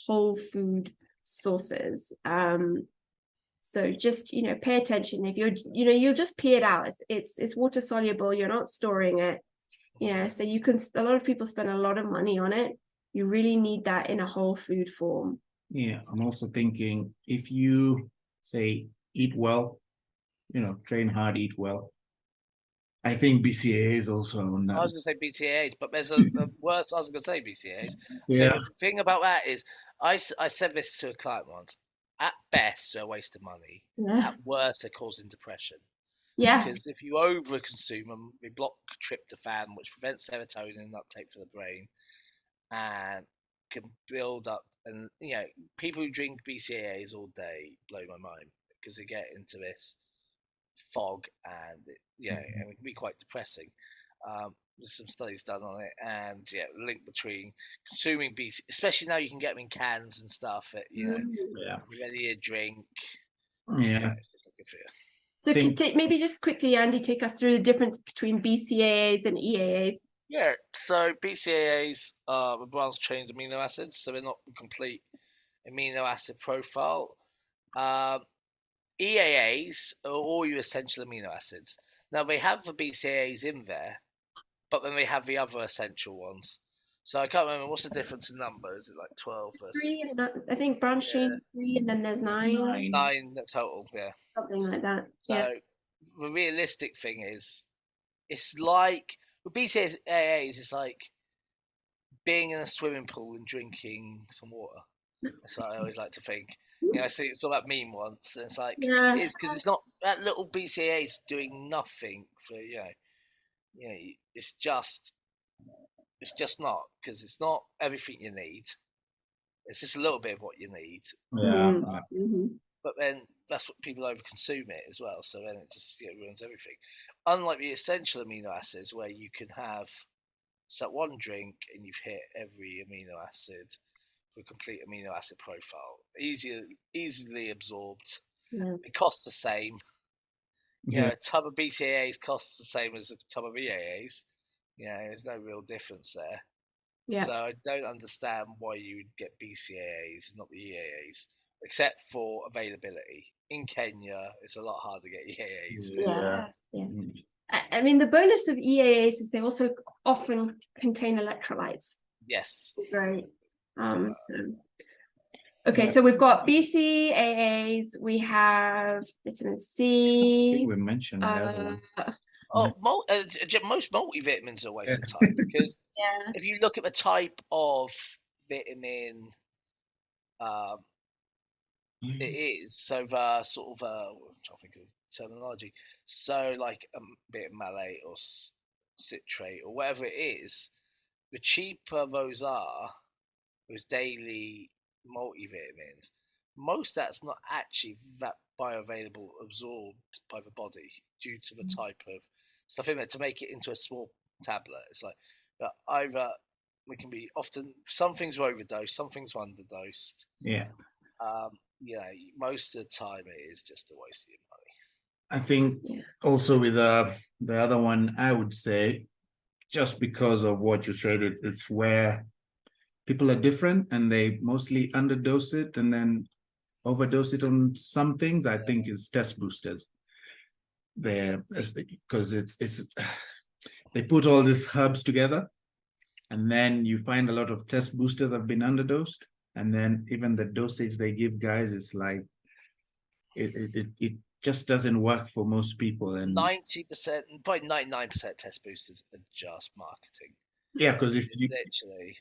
whole food sources. So just pay attention. If you'll just pee it out. It's water soluble. You're not storing it. So a lot of people spend a lot of money on it. You really need that in a whole food form. I'm also thinking if you say eat well, train hard, eat well. I think BCAA is also on that. I was going to say BCAAs, but there's a worse. I was going to say BCAAs. So the thing about that is, I said this to a client once. At best, they're a waste of money. At worst, they're causing depression. Because if you overconsume them, they block tryptophan, which prevents serotonin uptake for the brain. And can build up, and people who drink BCAAs all day blow my mind because they get into this fog, and and it can be quite depressing. There's some studies done on it, and the link between consuming BC, especially now you can get them in cans and stuff. Yeah. Ready to drink. Yeah. It's not good for you. So maybe just quickly, Andy, take us through the difference between BCAAs and EAAs. Yeah, so BCAAs are branched chain amino acids, so they're not a complete amino acid profile. EAAs are all your essential amino acids. Now they have the BCAAs in there, but then they have the other essential ones. So I can't remember what's the difference in numbers. Is it like 12 versus 3, I think branch chain 3, and then there's 9. 9 total? Yeah, Something like that. so the realistic thing is, it's like with BCAAs, it's like being in a swimming pool and drinking some water. That's what I always like to think. I saw that meme once, and it's like it's because it's not that little BCAA is doing nothing for it's just not, because it's not everything you need. It's just a little bit of what you need. Yeah. But then that's what people overconsume it as well. So then it just ruins everything. Unlike the essential amino acids, where you can have one drink and you've hit every amino acid for a complete amino acid profile, easily absorbed. It costs the same. A tub of BCAAs costs the same as a tub of EAAs. There's no real difference there. So I don't understand why you would get BCAAs, not the EAAs, except for availability. In Kenya, it's a lot harder to get EAAs. I mean, the bonus of EAAs is they also often contain electrolytes. Yes. Right. So we've got BCAAs, we have vitamin C. I think we mentioned that one. Most multivitamins are a waste of time, because if you look at the type of vitamin it is, so the sort of I'm trying to think of terminology, so like a bit of malate or citrate or whatever it is, the cheaper those are, those daily multivitamins, most that's not actually that bioavailable, absorbed by the body due to the type of stuff in there to make it into a small tablet. It's like either we can be often, some things are overdosed, some things are underdosed. Most of the time it is just a waste of your money. I think also with the other one, I would say, just because of what you said, it's where people are different and they mostly underdose it and then overdose it on some things. I think is test boosters. Because it's they put all these herbs together, and then you find a lot of test boosters have been underdosed, and then even the dosage they give guys is like it just doesn't work for most people. And 90%, probably 99% test boosters are just marketing. Yeah, because if you literally,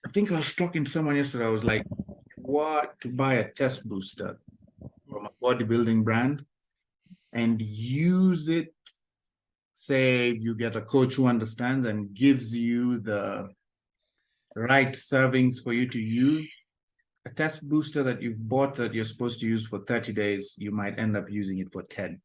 I think I was talking to someone yesterday. I was like, what, to buy a test booster from a bodybuilding brand and use it? Say you get a coach who understands and gives you the right servings for you to use. A test booster that you've bought that you're supposed to use for 30 days, you might end up using it for 10,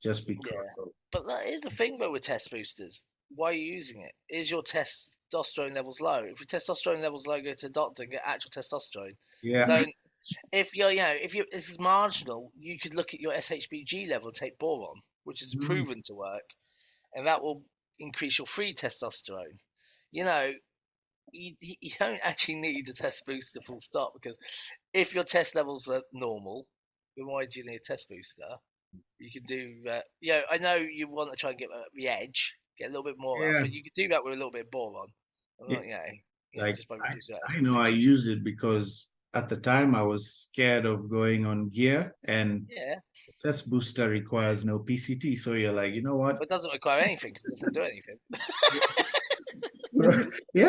just because. But that is the thing though with test boosters. Why are you using it? Is your testosterone levels low? If your testosterone levels low, go to the doctor and get actual testosterone. Don't. If if it's marginal, you could look at your SHBG level and take boron, which is proven to work, and that will increase your free testosterone. You don't actually need a test booster full stop, because if your test levels are normal, then why do you need a test booster? You can do I know you want to try and get the edge, get a little bit more up, but you can do that with a little bit of boron. Just by reducing that. I know I used it because at the time I was scared of going on gear, and the test booster requires no PCT, so you're like, you know what? It doesn't require anything because it doesn't do anything. So,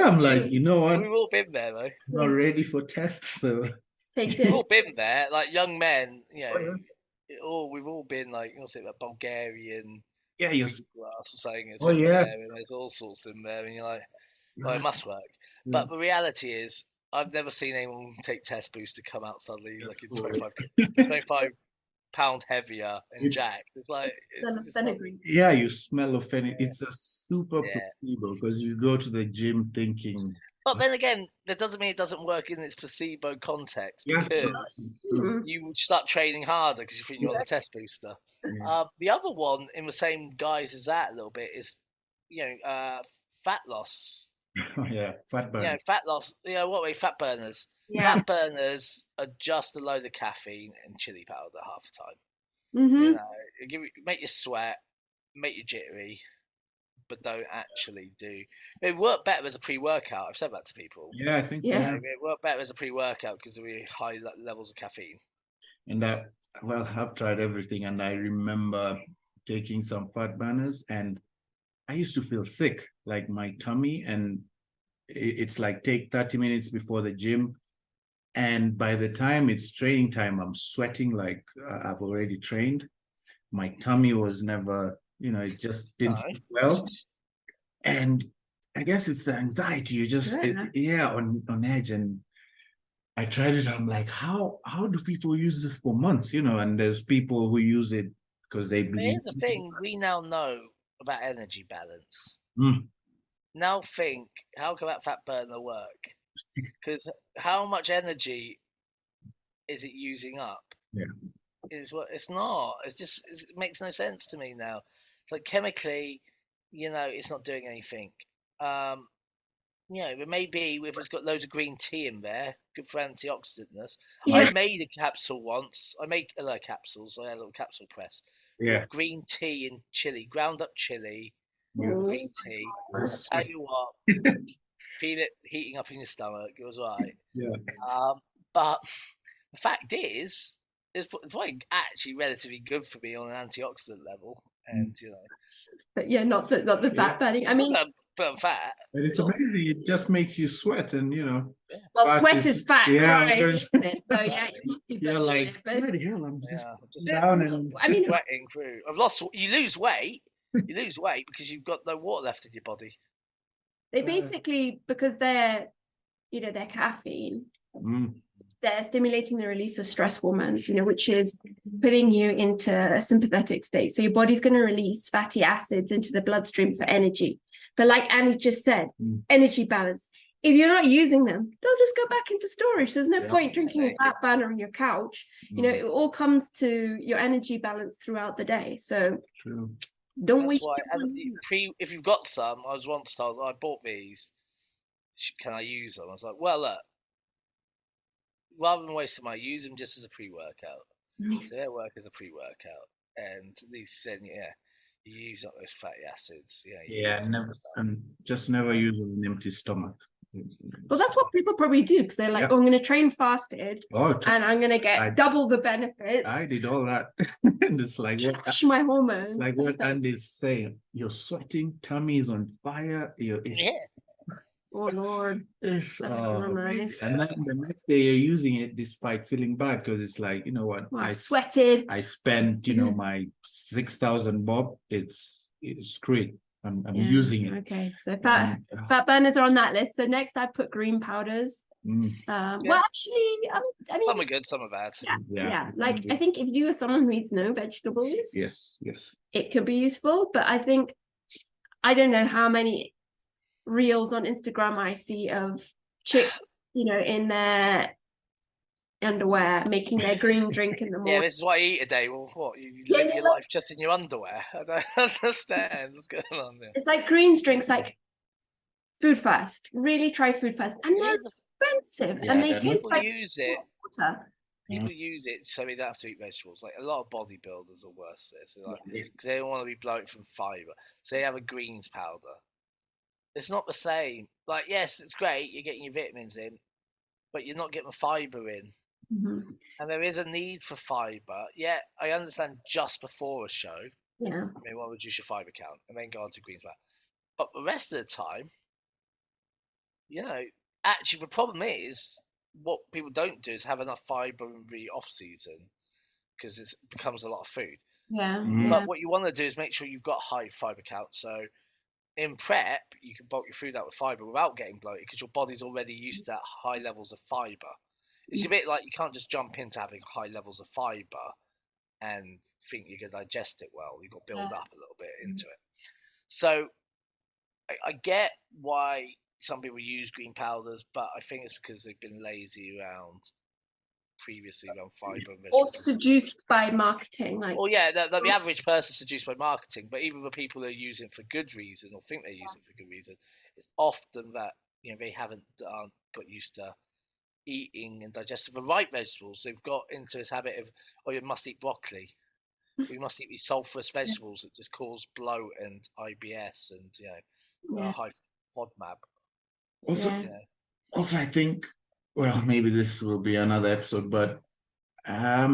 I'm like, you know what? We've all been there though. I'm not ready for tests, so we've all been there, like young men. We've all been like, that Bulgarian. Grass or something. There, and there's all sorts in there, and you're like, well, it must work. But the reality is, I've never seen anyone take test boost to come out suddenly looking Absolutely. 25 pound heavier and It's- jacked. It's like it's Then just fenugreek. Yeah, you smell of fennel. Yeah. It's a super Yeah. placebo because you go to the gym thinking, But then again, that doesn't mean it doesn't work in its placebo context yeah, because Mm. you would start training harder because you think you're on the test booster. yeah. The other one in the same guise as that a little bit is, fat loss. Yeah, fat burn. Fat loss. What way? Fat burners. Yeah. Fat burners are just a load of caffeine and chili powder half the time. Hmm. Make you sweat, make you jittery, but don't actually do. It work better as a pre-workout. I've said that to people. Yeah, I think Yeah. It work better as a pre-workout because of the high levels of caffeine. And well, I've tried everything, and I remember taking some fat burners, and I used to feel sick, like my tummy, and it's like take 30 minutes before the gym. And by the time it's training time, I'm sweating like I've already trained. My tummy was never, it just didn't No. sit well. And I guess it's the anxiety. You just, Yeah. on edge. And I tried it. I'm like, how do people use this for months? And there's people who use it because they But believe. here's the thing: we now know about energy balance. Mm, Now think, how can that fat burner work? Because how much energy is it using up? yeah. It's not. It makes no sense to me now. It's like chemically, it's not doing anything. But maybe if it's got loads of green tea in there, good for antioxidantness. I Yeah. made a capsule once. I make capsules. I had a little capsule press Yeah. with green tea and chili, ground up chili, green tea. Yes. Tell you what, feel it heating up in your stomach. It was all right. Yeah. But the fact is, it's probably actually relatively good for me on an antioxidant level, and But yeah, not the fat burning. I mean, but I'm fat. But it's amazing. It just makes you sweat, and well, fat sweat is fat, yeah, right? Isn't it? So yeah, you must be you're like, it, but bloody hell, I'm just Yeah, down and I mean, sweating through. You lose weight. You lose weight because you've got no water left in your body. they basically, because they're caffeine, Mm, they're stimulating the release of stress hormones, which is putting you into a sympathetic state. So your body's going to release fatty acids into the bloodstream for energy. But like Annie just said, energy balance. If you're not using them, they'll just go back into storage. There's no point drinking a fat burner on your couch. It all comes to your energy balance throughout the day. So true. don't That's waste why. your money. If you've got some, I was once told, I bought these. Can I use them? I was like, well, look, rather than wasting money, use them just as a pre-workout. So they work as a pre-workout, and these said, you use up those fatty acids. Yeah, never, and just never use an empty stomach. Well, that's what people probably do because they're like, oh, I'm going to train fasted and I'm going to get double the benefits. I did all that. And it's like, trash my hormones. It's like what Andy's saying. You're sweating, tummy is on fire. Oh Lord, that's not nice. And then the next day you're using it despite feeling bad because it's like, you know what? I sweated. I spent, my 6,000 bob. It's great. I'm using it. Okay, so fat burners are on that list. So next I put green powders. Well, actually, I mean, some are good, some are bad. Yeah. Like I think if you are someone who eats no vegetables, yes, it could be useful. But I think I don't know how many reels on Instagram I see of chicks, in their underwear making their green drink in the morning. Yeah, this is what I eat a day. Well, what? You live your life just in your underwear? I don't understand what's going on there. It's like greens drinks, like food first. Really try food first. And they're expensive and they taste like water. People use it so they don't have to eat vegetables. Like a lot of bodybuilders are worse at this, because they don't want to be bloated from fiber. So they have a greens powder. It's not the same. Like, yes, it's great. You're getting your vitamins in, but you're not getting the fiber in. Mm-hmm. And there is a need for fiber. Yeah, I understand just before a show. Yeah. You may want to reduce your fiber count and then go on to greens powder. But the rest of the time, actually the problem is what people don't do is have enough fiber in the off season because it becomes a lot of food. Yeah. But what you want to do is make sure you've got high fiber count. So in prep, you can bulk your food out with fiber without getting bloated because your body's already used to high levels of fiber. It's a bit like you can't just jump into having high levels of fiber and think you can digest it well. You've got to build up a little bit into it. So I get why some people use green powders, but I think it's because they've been lazy around previously around fiber and Or vegetables. seduced by marketing, like. Well, yeah, the average person seduced by marketing, but even the people who are using for good reason or think they're using for good reason, it's often that they haven't got used to eating and digesting the right vegetables. They've got into this habit of, oh, you must eat broccoli, or you must eat these sulfurous vegetables that just cause bloat and IBS and high FODMAP. Also, also, I think, well, maybe this will be another episode, but I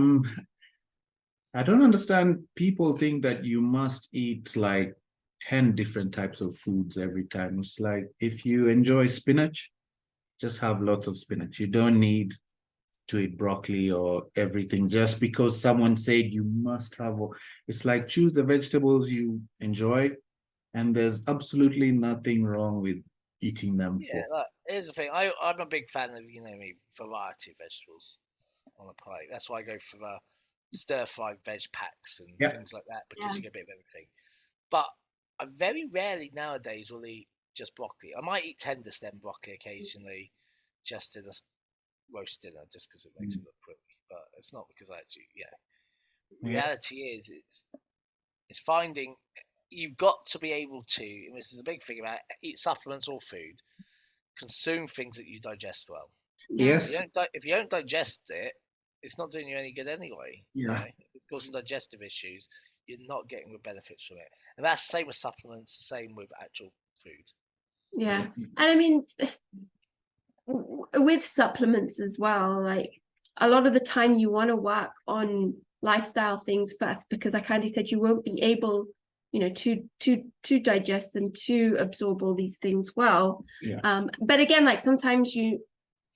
don't understand. People think that you must eat like 10 different types of foods every time. It's like, if you enjoy spinach, just have lots of spinach. You don't need to eat broccoli or everything just because someone said you must have. It's like, choose the vegetables you enjoy, and there's absolutely nothing wrong with eating them. Look, here's the thing. I'm a big fan of variety of vegetables on a plate. That's why I go for the stir-fried veg packs and things like that, because you get a bit of everything. But I very rarely nowadays will eat just broccoli. I might eat tender stem broccoli occasionally, just in a roast dinner, just because it makes it look pretty. But it's not because I actually, Reality is, it's finding you've got to be able to, and this is a big thing about eat supplements or food, consume things that you digest well. Yes. If you don't digest it, it's not doing you any good anyway. Yeah. If it causes digestive issues, you're not getting the benefits from it. And that's the same with supplements, the same with actual food. Yeah. And I mean, with supplements as well, like a lot of the time you want to work on lifestyle things first, because I kind of said you won't be able, to digest them, to absorb all these things well. But again, like sometimes you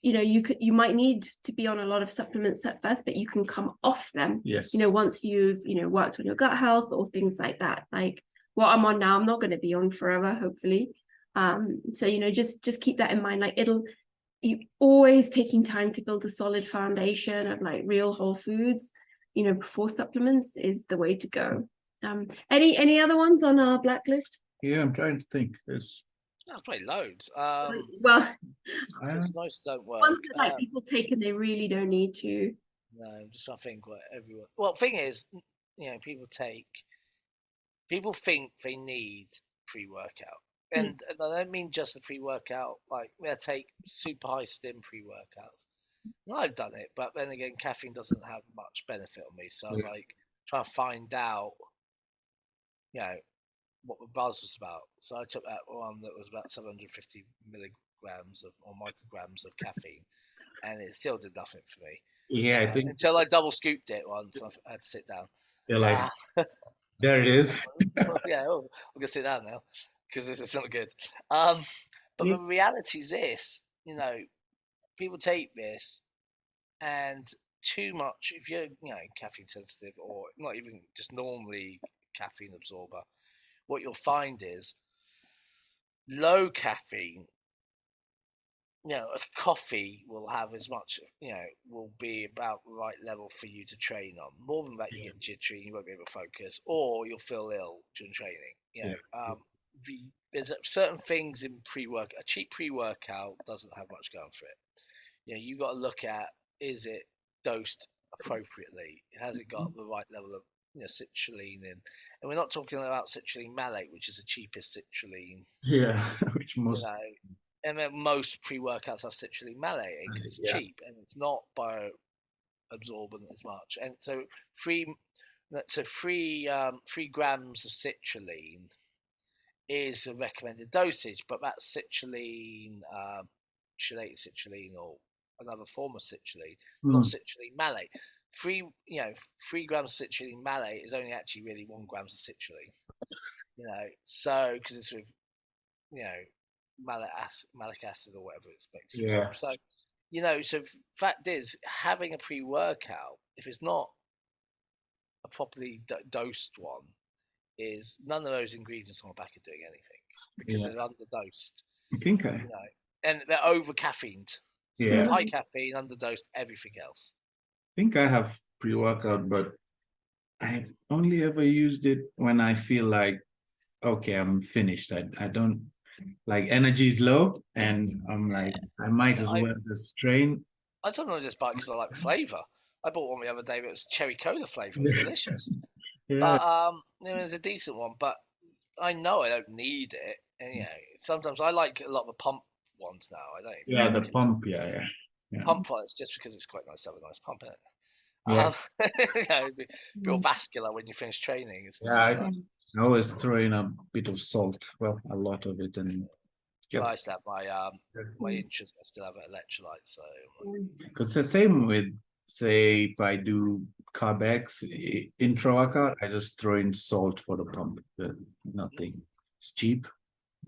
might need to be on a lot of supplements at first, but you can come off them. Yes. Once you've worked on your gut health or things like that. Like what I'm on now, I'm not going to be on forever, hopefully. So just keep that in mind. Like you always taking time to build a solid foundation of like real whole foods, before supplements is the way to go. Any other ones on our blacklist? Yeah, I'm trying to think. That's probably loads. Well, most don't work. Ones that like people take and they really don't need to. No, I'm just trying to think what everyone. Well, thing is, people think they need pre-workout, and I don't mean just a pre-workout. Like they take super high stim pre-workouts. Well, I've done it, but then again, caffeine doesn't have much benefit on me. So I was like trying to find out, what the buzz was about. So I took that one that was about 750 milligrams or micrograms of caffeine, and it still did nothing for me. Yeah, I think until I double scooped it once, I had to sit down. You're like, there it is. I'm gonna sit down now because this is not good. But the reality is this: people take this, and too much. If you're, caffeine sensitive or not even just normally caffeine absorber, what you'll find is low caffeine. A coffee will have as much, will be about the right level for you to train on. More than that, you get jittery and you won't be able to focus, or you'll feel ill during training. There's certain things in pre-work. A cheap pre-workout doesn't have much going for it. You got to look at, is it dosed appropriately? Has it got the right level of citrulline in? And we're not talking about citrulline malate, which is the cheapest citrulline. Yeah, which most. And then most pre-workouts have citrulline malate because it's cheap and it's not bioabsorbent as much. And so 3 grams of citrulline is the recommended dosage, but that's citrulline, chelated citrulline or another form of citrulline, not citrulline malate. 3 grams of citrulline malate is only actually really 1 gram of citrulline. So because it's with malic acid or whatever it's mixed from. So so fact is, having a pre-workout, if it's not a properly dosed one, is none of those ingredients on the back are doing anything because they're underdosed. I think And they're over caffeined. So it's high caffeine, underdosed, everything else. I think I have pre-workout, but I've only ever used it when I feel like, okay, I'm finished. I don't like energy is low, and I'm like, I might as well just strain. I sometimes just buy it because I like the flavour. I bought one the other day that was cherry cola flavour. It was delicious. But it was a decent one. But I know I don't need it. And sometimes I like a lot of the pump ones now. I don't. Yeah, the pump. Yeah. Pump ones just because it's quite nice to have a nice pump in it. Yeah. Feel vascular when you finish training. I always throw in a bit of salt. Well, a lot of it, and I still have my interest. I still have an electrolyte. So because the same with, say, if I do carb X intra workout, I just throw in salt for the pump. Nothing. It's cheap.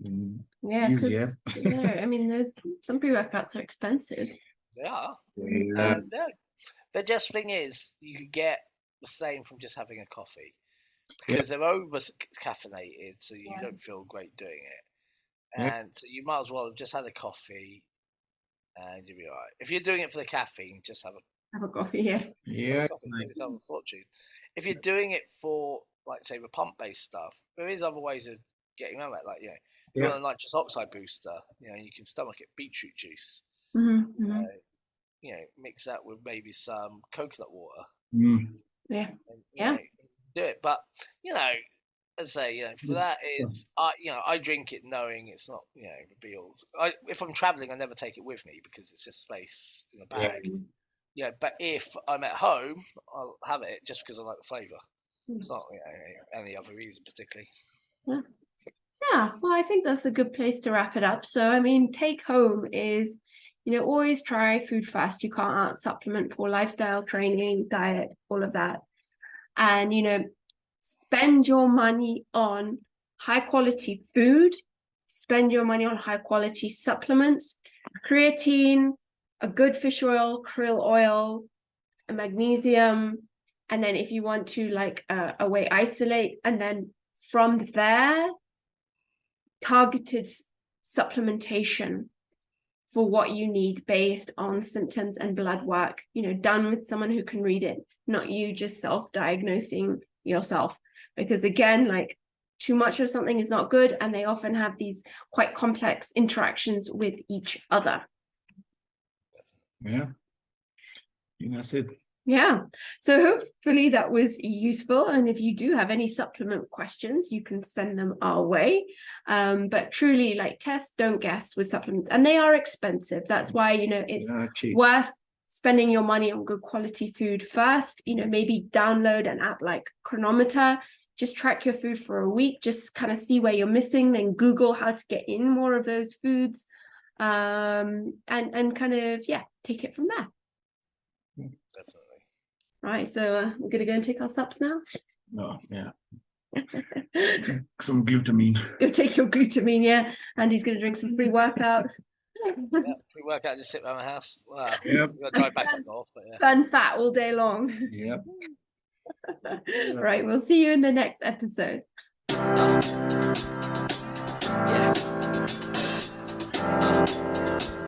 Easier. I mean, some pre-workouts are expensive. They are. The just thing is, you could get the same from just having a coffee because they're over caffeinated, so you don't feel great doing it. And so you might as well have just had a coffee, and you'll be all right. If you're doing it for the caffeine, just have a coffee. Yeah. It's a fortune. If you're doing it for, like, say, the pump-based stuff, there is other ways of getting around that. Like, you want a nitrous oxide booster, you can stomach it beetroot juice. Mix that with maybe some coconut water. Mm. And, do it. But as I say, for that is I drink it knowing it's not the be all. If I'm traveling, I never take it with me because it's just space in the bag. But if I'm at home, I'll have it just because I like the flavour. It's not any other reason particularly. Yeah, well, I think that's a good place to wrap it up. So, I mean, take home is, always try food first. You can't out supplement poor lifestyle, training, diet, all of that. And, spend your money on high quality food, spend your money on high quality supplements, creatine, a good fish oil, krill oil, a magnesium. And then if you want to a whey isolate, and then from there, targeted supplementation for what you need based on symptoms and blood work, done with someone who can read it, not you just self-diagnosing yourself. Because again, too much of something is not good, and they often have these quite complex interactions with each other. Yeah. That's it. Yeah. So hopefully that was useful. And if you do have any supplement questions, you can send them our way. But truly, test, don't guess with supplements. And they are expensive. That's why, it's worth spending your money on good quality food first. Maybe download an app like Chronometer. Just track your food for a week. Just kind of see where you're missing. Then Google how to get in more of those foods. And kind of, take it from there. Definitely. Right, so we're gonna go and take our sups now. Oh, yeah. Some glutamine. Go take your glutamine, and he's gonna drink some pre-workout. Pre-workout, just sit around the house. Wow. Yep. We'll drive back and forth, but Burn fat all day long. Yep. Right, we'll see you in the next episode. Yeah.